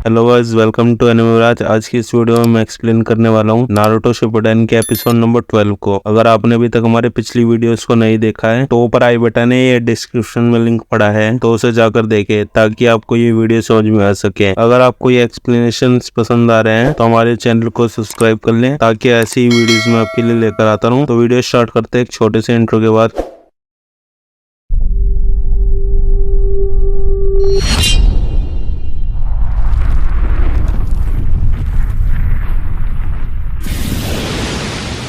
Hello guys, welcome to एनिमेराज। आज की इस वीडियो में मैं एक्सप्लेन करने वाला हूँ नारुतो शिपुडेन के एपिसोड नंबर 12 को। अगर आपने अभी तक हमारे पिछली वीडियोस को नहीं देखा है तो ऊपर आई बटन है या डिस्क्रिप्शन में लिंक पड़ा है, तो उसे जाकर देखें ताकि आपको ये वीडियो समझ में आ सके। अगर आपको ये एक्सप्लेनेशन पसंद आ रहे हैं तो हमारे चैनल को सब्सक्राइब कर लें ताकि ऐसी ही वीडियोज में आपके लिए लेकर आता रहूँ। तो वीडियो स्टार्ट करते हैं एक छोटे से इंट्रो के बाद।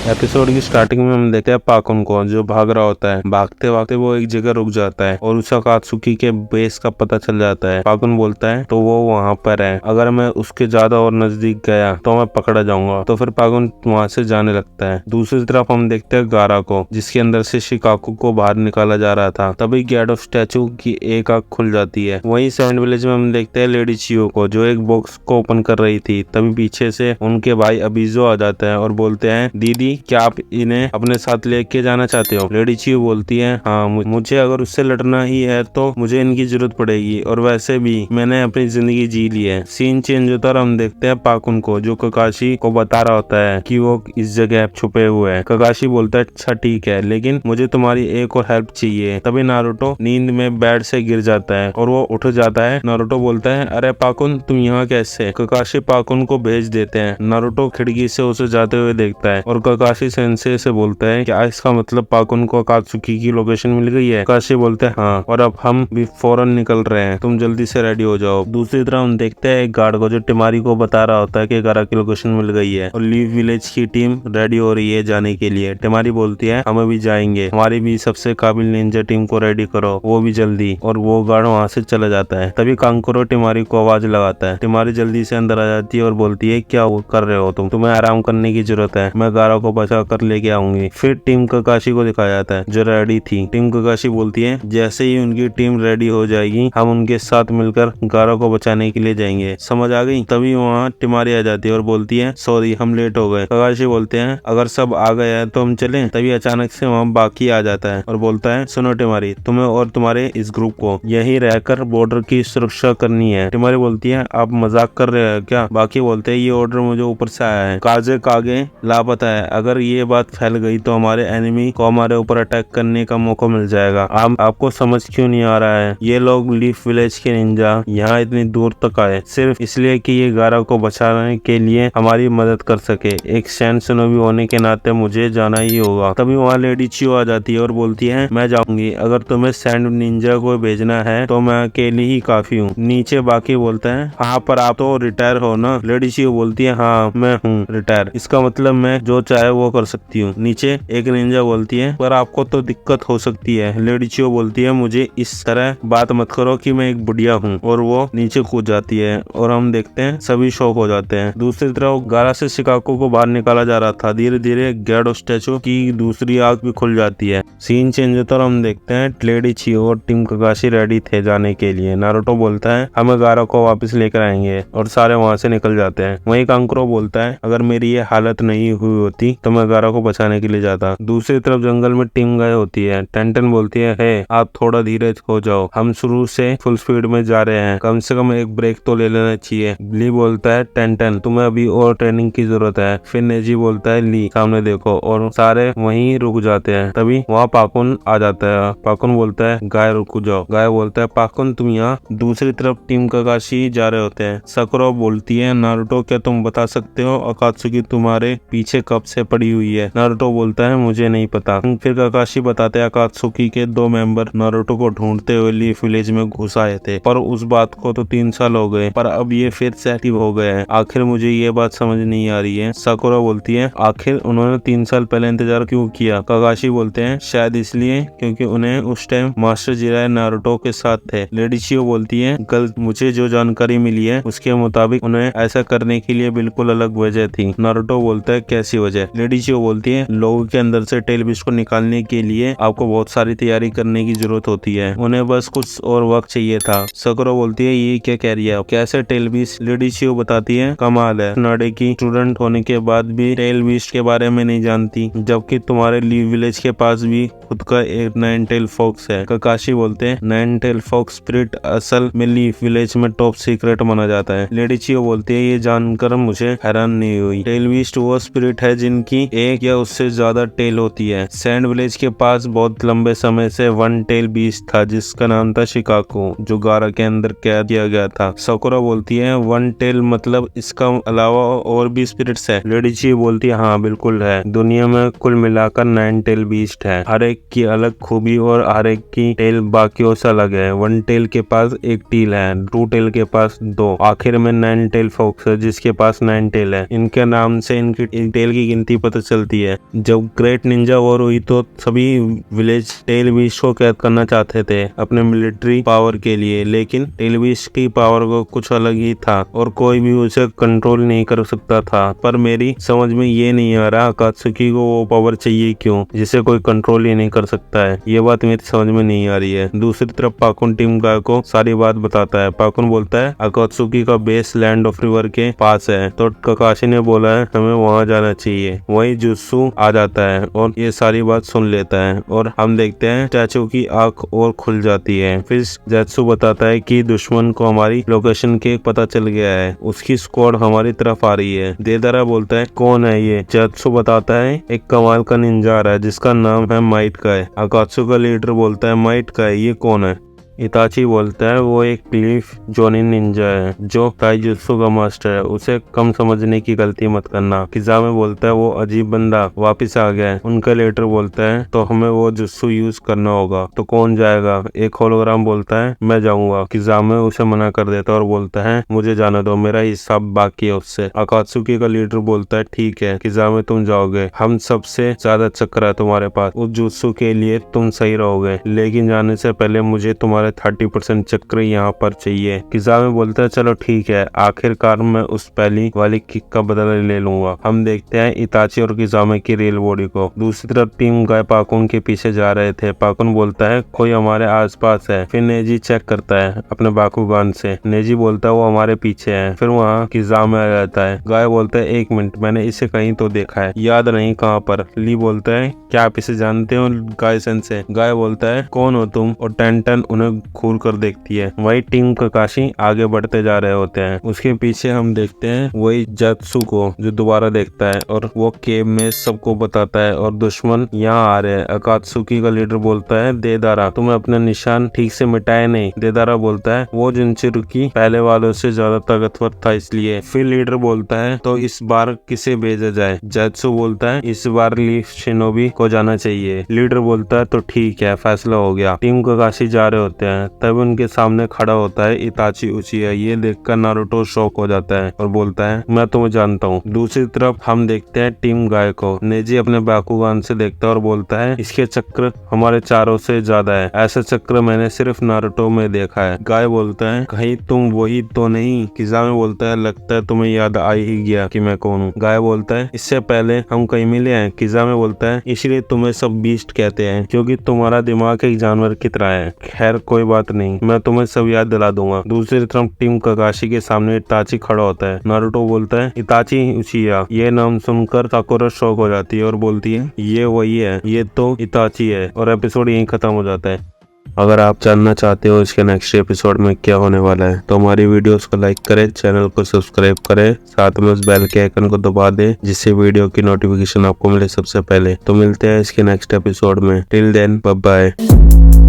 एपिसोड की स्टार्टिंग में हम देखते हैं पाकुन को, जो भाग रहा होता है। भागते भागते वो एक जगह रुक जाता है और उसे अकात्सुकी के बेस का पता चल जाता है। पाकुन बोलता है तो वो वहाँ पर है, अगर मैं उसके ज्यादा और नजदीक गया तो मैं पकड़ा जाऊंगा। तो फिर पाकुन वहाँ से जाने लगता है। दूसरी तरफ हम देखते हैं गारा को, जिसके अंदर से शिकाकू को बाहर निकाला जा रहा था। तभी गैडो स्टैचू की एक आंख खुल जाती है। वहीं सैंड विलेज में हम देखते हैं लेडी चियो को, जो एक बॉक्स को ओपन कर रही थी। तभी पीछे से उनके भाई अबीजो आ जाता है और बोलते हैं, दीदी क्या आप इन्हें अपने साथ लेके जाना चाहते हो? लेडी चियो बोलती है, हाँ मुझे अगर उससे लड़ना ही है तो मुझे इनकी जरूरत पड़ेगी, और वैसे भी मैंने अपनी जिंदगी जी ली है। सीन चेंज होता है और हम देखते हैं पाकुन को, जो ककाशी को बता रहा होता है कि वो इस जगह छुपे हुए हैं। ककाशी बोलता है, अच्छा ठीक है, लेकिन मुझे तुम्हारी एक और हेल्प चाहिए। तभी नारुतो नींद में बेड से गिर जाता है और वो उठ जाता है। नारुतो बोलता है, अरे पाकुन तुम यहाँ कैसे? ककाशी पाकुन को भेज देते हैं। नारुतो खिड़की से उसे जाते हुए देखता है और ककाशी सेंसे से बोलता है, क्या इसका मतलब पाकुन को अकात्सुकी की लोकेशन मिल गई है? ककाशी बोलता है, हाँ, और अब हम भी फौरन निकल रहे हैं, तुम जल्दी से रेडी हो जाओ। दूसरी तरफ हम देखते हैं एक गार्ड को, जो टिमारी को बता रहा होता है कि गारा की लोकेशन मिल गई है और लीव विलेज की टीम रेडी हो रही है जाने के लिए। टिमारी बोलती है, हम भी जाएंगे, हमारी भी सबसे काबिल निंजा टीम को रेडी करो, वो भी जल्दी। और वो गार्ड वहाँ से चला जाता है। तभी कांकुरो टिमारी को आवाज लगाता है। टिमारी जल्दी से अंदर आ जाती है और बोलती है, क्या कर रहे हो तुम्हें आराम करने की जरूरत है, मैं गारा को बचा कर लेके आऊंगी। फिर टीम ककाशी को दिखाया जाता है, जो रेडी थी। टीम ककाशी बोलती है, जैसे ही उनकी टीम रेडी हो जाएगी हम उनके साथ मिलकर गारा को बचाने के लिए जाएंगे, समझ आ गई? तभी वहाँ टिमारी आ जाती है और बोलती है, सॉरी हम लेट हो गए। ककाशी बोलते हैं, अगर सब आ गए हैं तो हम चलें। तभी अचानक से वहाँ बाकी आ जाता है और बोलता है, सुनो टिमारी, तुम्हें और तुम्हारे इस ग्रुप को यहीं रहकर बॉर्डर की सुरक्षा करनी है। टिमारी बोलती है, आप मजाक कर रहे हैं क्या? बाकी बोलते हैं, ये ऑर्डर मुझे ऊपर से आया है, काजे कागे लापता है, अगर ये बात फैल गई तो हमारे एनिमी को हमारे ऊपर अटैक करने का मौका मिल जाएगा। आपको समझ क्यों नहीं आ रहा है? ये लोग लीफ विलेज के निंजा यहाँ इतनी दूर तक आए सिर्फ इसलिए कि ये गारा को बचाने के लिए हमारी मदद कर सके। एक सैन शिनोबी होने के नाते मुझे जाना ही होगा। तभी वहाँ लेडी चियो आ जाती है और बोलती है, मैं जाऊंगी, अगर तुम्हें सैंड निंजा को भेजना है तो मैं अकेली ही काफी हूँ। नीचे बाकी बोलते हैं, हाँ पर आप तो रिटायर हो ना? लेडी चियो बोलती है, हाँ मैं हूँ रिटायर, इसका मतलब मैं जो चाहे वो कर सकती हूँ। नीचे एक निंजा बोलती है, पर आपको तो दिक्कत हो सकती है। लेडी चियो बोलती है, मुझे इस तरह बात मत करो कि मैं एक बुढ़िया हूँ, और वो नीचे कूद जाती है और हम देखते हैं सभी शॉक हो जाते हैं। दूसरी तरफ गारा से शिकाकू को बाहर निकाला जा रहा था। धीरे धीरे गैडो स्टैचू की दूसरी आंख भी खुल जाती है। सीन चेंज होता और हम देखते हैं लेडी चियो और टीम ककाशी रेडी थे जाने के लिए। नारुतो बोलता है, हमें गारा को वापस लेकर आएंगे, और सारे वहाँ से निकल जाते हैं। वहीं कांकुरो बोलता है, अगर मेरी ये हालत नहीं हुई होती तो मैं गारा को बचाने के लिए जाता। दूसरी तरफ जंगल में टीम गए होती है। टेंटन बोलती है, आप थोड़ा धीरे हो जाओ, हम शुरू से फुल स्पीड में जा रहे हैं, कम से कम एक ब्रेक तो ले लेना चाहिए। ली बोलता है, टेंटन तुम्हें अभी और ट्रेनिंग की जरूरत है। फिर नेजी बोलता है, ली सामने देखो, और सारे वहीं रुक जाते हैं। तभी वहाँ पाकुन आ जाता है। पाकुन बोलता है, गाय रुक जाओ। गाय बोलता है, पाकुन तुम यहाँ? दूसरी तरफ टीम ककाशी जा रहे होते हैं। सकुरा बोलती है, नारुतो क्या तुम बता सकते हो अकात्सुकी तुम्हारे पीछे कब से पड़ी हुई है? नारुतो बोलता है, मुझे नहीं पता। फिर ककाशी बताते हैं, अकात्सुकी के 2 मेंबर नारुतो को ढूंढते हुए लीफ विलेज में घुस आए थे, पर उस बात को तो 3 साल हो गए, पर अब ये फिर से एक्टिव हो गए हैं। आखिर मुझे ये बात समझ नहीं आ रही है। साकुरा बोलती है, आखिर उन्होंने 3 साल पहले इंतजार क्यों किया? ककाशी बोलते हैं, शायद इसलिए क्योंकि उन्हें उस टाइम मास्टर जिराय नारुतो के साथ थे। लेडी चियो बोलती है, गलत, मुझे जो जानकारी मिली है उसके मुताबिक उन्हें ऐसा करने के लिए बिल्कुल अलग वजह थी। नारुतो बोलता है, कैसी वजह? लेडी चियो बोलती है लोगों के अंदर से टेल बीस्ट को निकालने के लिए आपको बहुत सारी तैयारी करने की जरूरत होती है, उन्हें बस कुछ और वक्त चाहिए था। सकुरा बोलती है ये क्या कह रही है, कैसे टेल बीस्ट? लेडी चियो बताती है कमाल है, नाडे की स्टूडेंट होने के बाद भी टेल बीस्ट के बारे में नहीं जानती, जबकि तुम्हारे लीव विलेज के पास भी खुद का एक नाइन टेल फॉक्स है। ककाशी बोलते हैं नाइन टेल फॉक्स स्पिरिट असल में लीफ विलेज में टॉप सीक्रेट माना जाता है। लेडी चियो बोलती है ये जानकर मुझे हैरान नहीं हुई, टेल बीस्ट वो स्पिरिट है जिनकी एक या उससे ज्यादा टेल होती है। सैंड विलेज के पास बहुत लंबे समय से वन टेल बीस्ट था जिसका नाम था शिकाको, जो गारा के अंदर कैद किया गया था। सकुरा बोलती है वन टेल मतलब इसका अलावा और भी स्पिरिट्स है? लेडी चियो बोलती है हाँ बिल्कुल है, दुनिया में कुल मिलाकर 9 टेल बीस्ट है, हर एक की अलग खूबी और हर एक की टेल बाकियों से अलग है। वन टेल के पास एक टेल है, टू टेल के पास 2, आखिर में 9 टेल फॉक्स है जिसके पास 9 टेल है। इनके नाम से इनकी टेल की गिनती पता चलती है। जब ग्रेट निंजा वॉर हुई तो सभी विलेज टेल बीस्ट को कैद करना चाहते थे अपने मिलिट्री पावर के लिए, लेकिन टेल बीस्ट की पावर को कुछ अलग ही था और कोई भी उसे कंट्रोल नहीं कर सकता था। पर मेरी समझ में ये नहीं आ रहा अकात्सुकी को वो पावर चाहिए क्यों जिसे कोई कंट्रोल ही नहीं कर सकता है, ये बात मेरी समझ में नहीं आ रही है। दूसरी तरफ पाकुन टीम गाय को सारी बात बताता है। पाकुन बोलता है अकात्सुकी का बेस लैंड ऑफ रिवर के पास है, तो ककाशी ने बोला है हमें वहाँ जाना चाहिए। वही जुत्सु आ जाता है और ये सारी बात सुन लेता है और हम देखते हैं चाचू की आंख और खुल जाती है। फिर जैत्सु बताता है कि दुश्मन को हमारी लोकेशन के पता चल गया है, उसकी स्क्वाड हमारी तरफ आ रही है। देदारा बोलता है कौन है ये? जैत्सु बताता है एक कमाल का निंजा आ रहा है जिसका नाम है माइट का है। अकात्सु का लीडर बोलता है माइट का है, ये कौन है? इताची बोलता है वो एक क्लीफ जोनिन निंजा है जो ताइजुत्सु का मास्टर है, उसे कम समझने की गलती मत करना। किजामे बोलता है वो अजीब बंदा वापस आ गया है। उनका लीडर बोलता है तो हमें वो जुत्सु यूज करना होगा, तो कौन जाएगा? एक होलोग्राम बोलता है मैं जाऊंगा। किजामे उसे मना कर देता है और बोलता है मुझे जाने दो, मेरा हिसाब बाकी है उससे। अकात्सुकी का लीडर बोलता है ठीक है किजामे तुम जाओगे, हम सबसे ज्यादा चक्र है तुम्हारे पास, उस जुत्सु के लिए तुम सही रहोगे, लेकिन जाने से पहले मुझे तुम्हारे 30% चक्र यहाँ पर चाहिए। किजामे बोलता है चलो ठीक है, आखिरकार मैं उस पहली वाली किक का बदला ले लूंगा। हम देखते हैं इताची और किजामे की रेल बॉडी को। दूसरी तरफ टीम गाय पाकुन के पीछे जा रहे थे। पाकुन बोलता है कोई हमारे आसपास है। फिर नेजी चेक करता है अपने बाकुगान से। नेजी बोलता है वो हमारे पीछे है। फिर वहाँ किजामे आ जाता है। गाय बोलता है एक मिनट, मैंने इसे कहीं तो देखा है, याद नहीं कहाँ पर। ली बोलता है क्या आप इसे जानते हो गाय सेंसे? गाय बोलता है कौन हो तुम? और टेंटन उन्हें घूर कर देखती है। वही टीम ककाशी आगे बढ़ते जा रहे होते हैं। उसके पीछे हम देखते हैं वही जत्सु को जो दोबारा देखता है और वो केव में सबको बताता है और दुश्मन यहाँ आ रहे हैं। अकात्सुकी का लीडर बोलता है देदारा तुम्हें अपने निशान ठीक से मिटाए नहीं। देदारा बोलता है वो जिनचिरुकी पहले वालों से ज्यादा ताकतवर था इसलिए। फिर लीडर बोलता है तो इस बार किसे भेजा जाए? जत्सु बोलता है इस बार लीफ शिनोबी को जाना चाहिए। लीडर बोलता है तो ठीक है, फैसला हो गया। टीम ककाशी जा रहे होते हैं, तब उनके सामने खड़ा होता है इताची उचिया। ये देखकर नारुतो शॉक हो जाता है और बोलता है मैं तुम्हें जानता हूँ। दूसरी तरफ हम देखते हैं टीम गाय को। नेजी अपने बाकुगान से देखता है और बोलता है इसके चक्र हमारे चारों से ज्यादा है, ऐसा चक्र मैंने सिर्फ नारुतो में देखा है। गाय बोलता है कहीं तुम वही तो नहीं? किजामे बोलता है लगता है तुम्हें याद आ ही गया कि मैं कौन हूँ। गाय बोलता है इससे पहले हम कहीं मिले हैं। किजामे बोलता है इसलिए तुम्हें सब बीस्ट कहते हैं क्योंकि तुम्हारा दिमाग एक जानवर की तरह है। खैर कोई बात नहीं, मैं तुम्हें सब याद दिला दूंगा। दूसरी तरफ टीम ककाशी के सामने इताची खड़ा होता है। नारुतो बोलता है इताची उचिया। ये नाम सुनकर साकुरा शॉक हो जाती है और बोलती है ये वही है, ये तो इताची है। और एपिसोड यहीं खत्म हो जाता है। अगर आप जानना चाहते हो इसके नेक्स्ट एपिसोड में क्या होने वाला है तो हमारी वीडियोस को लाइक करें, चैनल को सब्सक्राइब करें, साथ में उस बेल के आइकन को दबा दें जिससे वीडियो की नोटिफिकेशन आपको मिले सबसे पहले। तो मिलते हैं इसके नेक्स्ट एपिसोड में। Till then bye bye.